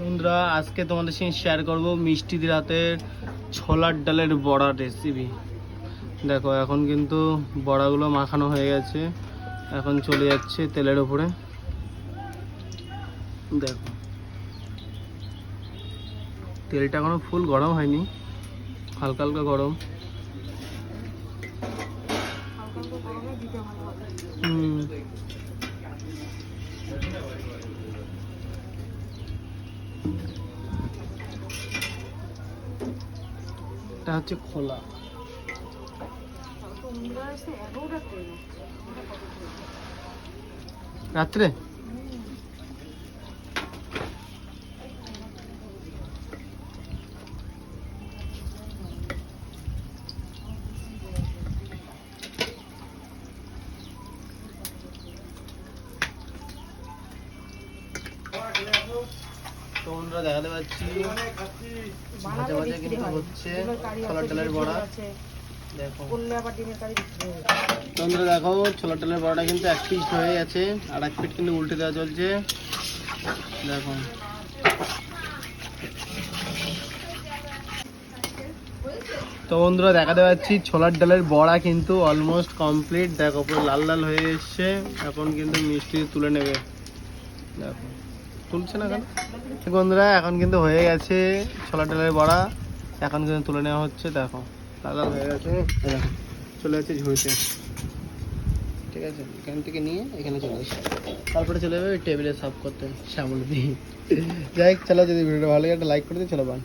বন্ধুরা আজকে তোমাদের সঙ্গে শেয়ার করব মিষ্টিদের হাতের ছোলার ডালের বড়া রেসিপি। দেখো এখন কিন্তু বড়াগুলো মাখানো হয়ে গেছে, এখন চলে যাচ্ছে তেলের উপরে। দেখো তেলটা এখনো ফুল গরম হয়নি, হালকা হালকা গরম। এটা হচ্ছে খোলা। রাত্রে তোমরা দেখাতে পাচ্ছি ভাজা ভাজা কিন্তু হচ্ছে ছোলার ডালের বড়া। দেখো তোমরা দেখো ছোলার ডালের বড়াটা কিন্তু এক পিস হয়ে গেছে, আর এক পিস কিন্তু উল্টে দেওয়া চলছে। দেখো তো বন্ধুরা দেখাতে পাচ্ছি ছোলার ডালের বড়া কিন্তু অলমোস্ট কমপ্লিট। দেখো পুরো লাল লাল হয়ে এসছে, এখন কিন্তু মিষ্টি তুলে নেবে। দেখো তুলছে না কেন বন্ধুরা, এখন কিন্তু হয়ে গেছে ছোলার ডালের বড়া, এখন কিন্তু তুলে নেওয়া হচ্ছে। দেখো লাল লাল হয়ে গেছে, চলে যাচ্ছে ঝুড়িতে। ঠিক আছে, এখান থেকে নিয়ে এখানে চলে আসে, তারপরে চলে যাবে টেবিলে সার্ভ করতে শ্যামল দিয়ে। যাই হোক চলো, যদি ভিডিওটা ভালো লাগে একটা লাইক করে দিই। চলো বাই।